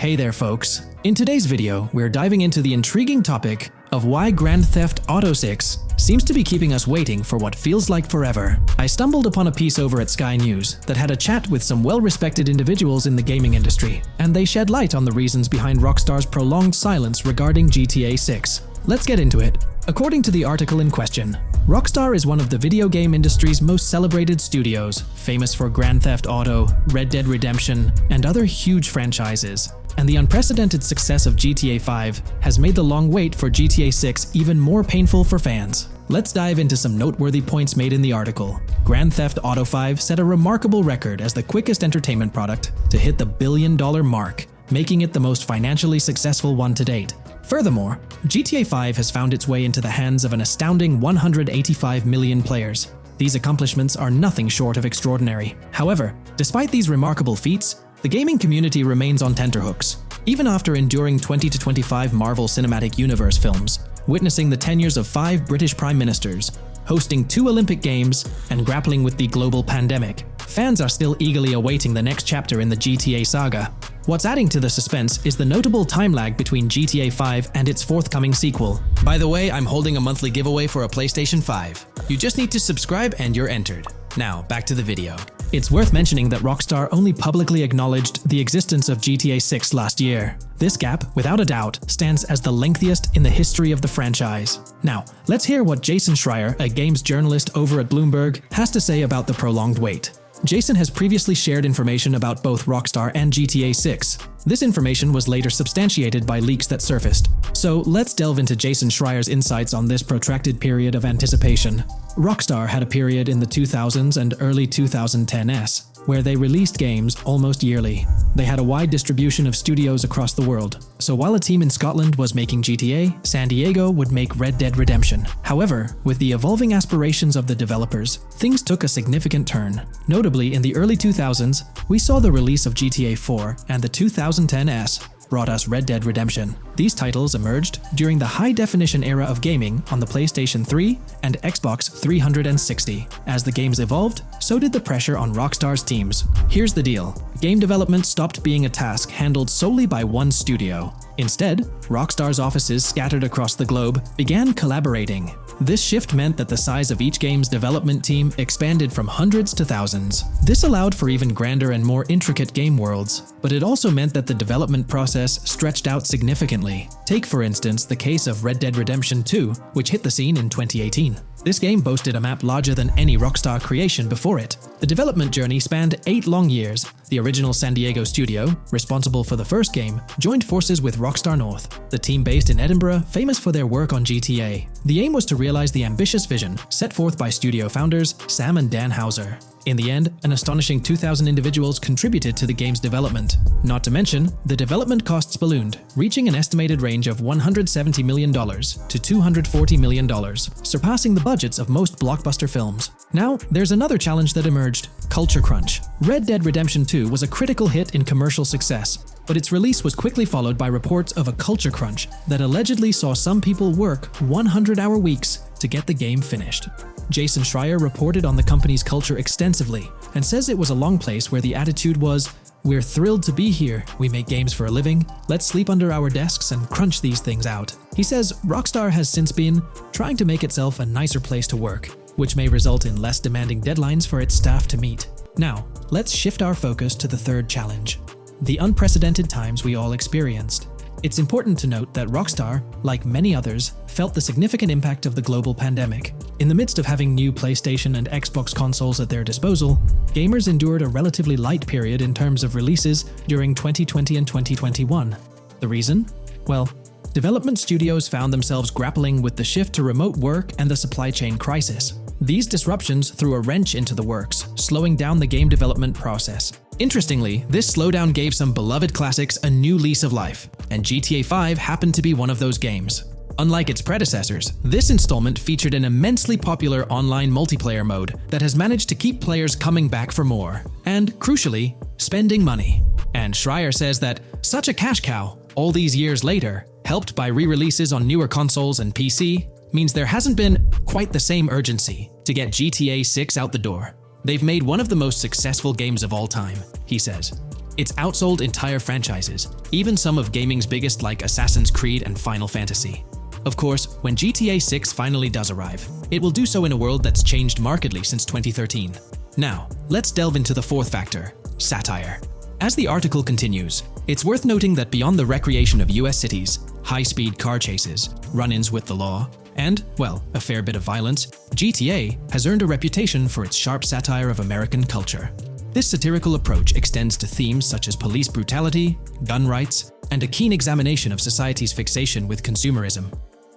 Hey there folks, in today's video we're diving into the intriguing topic of why Grand Theft Auto 6 seems to be keeping us waiting for what feels like forever. I stumbled upon a piece over at Sky News that had a chat with some well-respected individuals in the gaming industry, and they shed light on the reasons behind Rockstar's prolonged silence regarding GTA 6. Let's get into it. According to the article in question, Rockstar is one of the video game industry's most celebrated studios, famous for Grand Theft Auto, Red Dead Redemption, and other huge franchises. And the unprecedented success of GTA 5 has made the long wait for GTA 6 even more painful for fans. Let's dive into some noteworthy points made in the article. Grand Theft Auto 5 set a remarkable record as the quickest entertainment product to hit the $1 billion mark, making it the most financially successful one to date. Furthermore, GTA 5 has found its way into the hands of an astounding 185 million players. These accomplishments are nothing short of extraordinary. However, despite these remarkable feats, the gaming community remains on tenterhooks. Even after enduring 20 to 25 Marvel Cinematic Universe films, witnessing the tenures of 5 British Prime Ministers, hosting 2 Olympic Games, and grappling with the global pandemic, fans are still eagerly awaiting the next chapter in the GTA saga. What's adding to the suspense is the notable time lag between GTA 5 and its forthcoming sequel. By the way, I'm holding a monthly giveaway for a PlayStation 5. You just need to subscribe and you're entered. Now, back to the video. It's worth mentioning that Rockstar only publicly acknowledged the existence of GTA 6 last year. This gap, without a doubt, stands as the lengthiest in the history of the franchise. Now, let's hear what Jason Schreier, a games journalist over at Bloomberg, has to say about the prolonged wait. Jason has previously shared information about both Rockstar and GTA 6. This information was later substantiated by leaks that surfaced. So let's delve into Jason Schreier's insights on this protracted period of anticipation. Rockstar had a period in the 2000s and early 2010s where they released games almost yearly. They had a wide distribution of studios across the world. So while a team in Scotland was making GTA, San Diego would make Red Dead Redemption. However, with the evolving aspirations of the developers, things took a significant turn. Notably, in the early 2000s, we saw the release of GTA 4 and the 2010s brought us Red Dead Redemption. These titles emerged during the high-definition era of gaming on the PlayStation 3 and Xbox 360. As the games evolved, so did the pressure on Rockstar's teams. Here's the deal. Game development stopped being a task handled solely by one studio. Instead, Rockstar's offices scattered across the globe began collaborating. This shift meant that the size of each game's development team expanded from hundreds to thousands. This allowed for even grander and more intricate game worlds, but it also meant that the development process stretched out significantly. Take, for instance, the case of Red Dead Redemption 2, which hit the scene in 2018. This game boasted a map larger than any Rockstar creation before it. The development journey spanned 8 long years. The original San Diego studio, responsible for the first game, joined forces with Rockstar North, the team based in Edinburgh, famous for their work on GTA. The aim was to realize the ambitious vision set forth by studio founders Sam and Dan Hauser. In the end, an astonishing 2,000 individuals contributed to the game's development. Not to mention, the development costs ballooned, reaching an estimated range of $170 million to $240 million, surpassing the budgets of most blockbuster films. Now, there's another challenge that emerged: culture crunch. Red Dead Redemption 2 was a critical hit in commercial success, but its release was quickly followed by reports of a culture crunch that allegedly saw some people work 100-hour weeks to get the game finished. Jason Schreier reported on the company's culture extensively and says it was a long place where the attitude was, "We're thrilled to be here, we make games for a living, let's sleep under our desks and crunch these things out." He says Rockstar has since been trying to make itself a nicer place to work, which may result in less demanding deadlines for its staff to meet. Now, let's shift our focus to the third challenge: the unprecedented times we all experienced. It's important to note that Rockstar, like many others, felt the significant impact of the global pandemic. In the midst of having new PlayStation and Xbox consoles at their disposal, gamers endured a relatively light period in terms of releases during 2020 and 2021. The reason? Well, development studios found themselves grappling with the shift to remote work and the supply chain crisis. These disruptions threw a wrench into the works, slowing down the game development process. Interestingly, this slowdown gave some beloved classics a new lease of life, and GTA 5 happened to be one of those games. Unlike its predecessors, this installment featured an immensely popular online multiplayer mode that has managed to keep players coming back for more, and, crucially, spending money. And Schreier says that such a cash cow, all these years later, helped by re-releases on newer consoles and PC, means there hasn't been quite the same urgency to get GTA 6 out the door. They've made one of the most successful games of all time, he says. It's outsold entire franchises, even some of gaming's biggest like Assassin's Creed and Final Fantasy. Of course, when GTA 6 finally does arrive, it will do so in a world that's changed markedly since 2013. Now, let's delve into the fourth factor, satire. As the article continues, it's worth noting that beyond the recreation of US cities, high-speed car chases, run-ins with the law, and, well, a fair bit of violence, GTA has earned a reputation for its sharp satire of American culture. This satirical approach extends to themes such as police brutality, gun rights, and a keen examination of society's fixation with consumerism.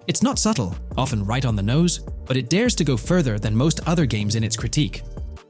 It's not subtle, often right on the nose, but it dares to go further than most other games in its critique.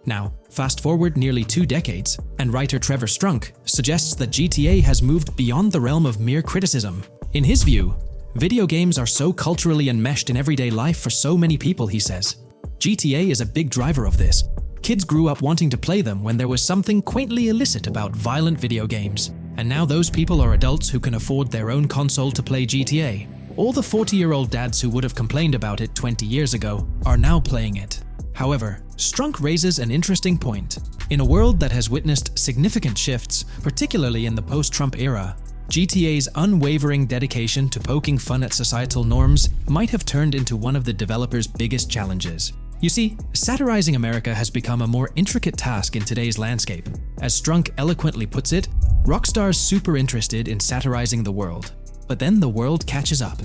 Now, fast forward nearly 2 decades, and writer Trevor Strunk suggests that GTA has moved beyond the realm of mere criticism. In his view, video games are so culturally enmeshed in everyday life for so many people, he says. GTA is a big driver of this. Kids grew up wanting to play them when there was something quaintly illicit about violent video games, and now those people are adults who can afford their own console to play GTA. All the 40-year-old dads who would have complained about it 20 years ago are now playing it. However, Strunk raises an interesting point. In a world that has witnessed significant shifts, particularly in the post-Trump era, GTA's unwavering dedication to poking fun at societal norms might have turned into one of the developer's biggest challenges. You see, satirizing America has become a more intricate task in today's landscape. As Strunk eloquently puts it, Rockstar's super interested in satirizing the world. But then the world catches up.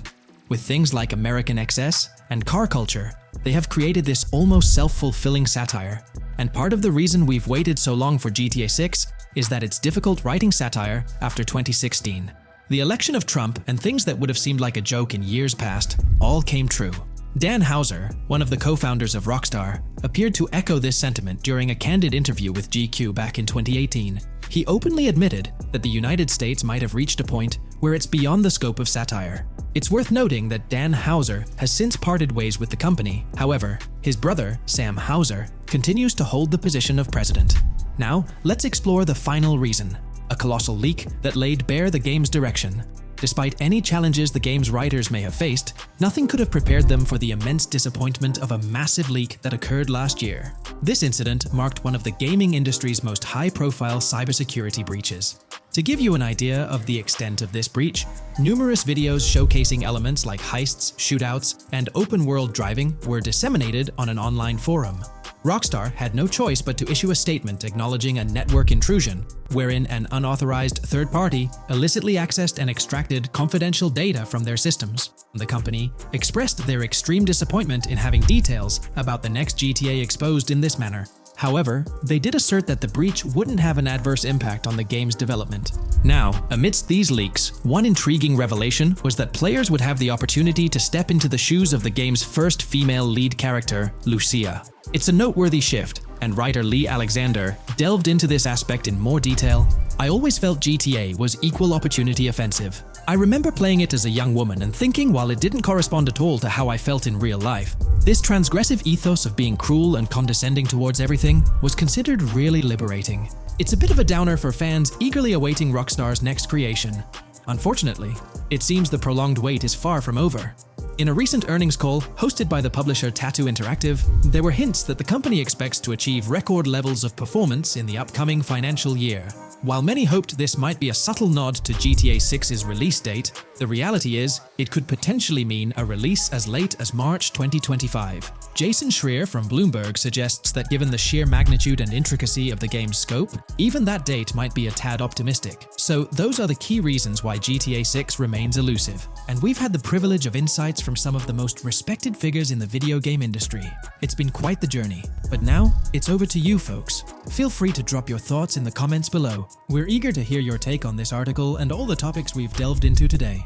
With things like American excess and car culture, they have created this almost self-fulfilling satire. And part of the reason we've waited so long for GTA 6 is that it's difficult writing satire after 2016. The election of Trump and things that would have seemed like a joke in years past all came true. Dan Hauser, one of the co-founders of Rockstar, appeared to echo this sentiment during a candid interview with GQ back in 2018. He openly admitted that the United States might have reached a point where it's beyond the scope of satire. It's worth noting that Dan Hauser has since parted ways with the company. However, his brother, Sam Hauser, continues to hold the position of president. Now, let's explore the final reason, a colossal leak that laid bare the game's direction. Despite any challenges the game's writers may have faced, nothing could have prepared them for the immense disappointment of a massive leak that occurred last year. This incident marked one of the gaming industry's most high-profile cybersecurity breaches. To give you an idea of the extent of this breach, numerous videos showcasing elements like heists, shootouts, and open-world driving were disseminated on an online forum. Rockstar had no choice but to issue a statement acknowledging a network intrusion, wherein an unauthorized third party illicitly accessed and extracted confidential data from their systems. The company expressed their extreme disappointment in having details about the next GTA exposed in this manner. However, they did assert that the breach wouldn't have an adverse impact on the game's development. Now, amidst these leaks, one intriguing revelation was that players would have the opportunity to step into the shoes of the game's first female lead character, Lucia. It's a noteworthy shift, and writer Lee Alexander delved into this aspect in more detail. I always felt GTA was equal opportunity offensive. I remember playing it as a young woman and thinking, while it didn't correspond at all to how I felt in real life, this transgressive ethos of being cruel and condescending towards everything was considered really liberating. It's a bit of a downer for fans eagerly awaiting Rockstar's next creation. Unfortunately, it seems the prolonged wait is far from over. In a recent earnings call hosted by the publisher Tattoo Interactive, there were hints that the company expects to achieve record levels of performance in the upcoming financial year. While many hoped this might be a subtle nod to GTA 6's release date, the reality is it could potentially mean a release as late as March 2025. Jason Schreier from Bloomberg suggests that given the sheer magnitude and intricacy of the game's scope, even that date might be a tad optimistic. So those are the key reasons why GTA 6 remains elusive. And we've had the privilege of insights from some of the most respected figures in the video game industry. It's been quite the journey. But now, it's over to you folks. Feel free to drop your thoughts in the comments below. We're eager to hear your take on this article and all the topics we've delved into today.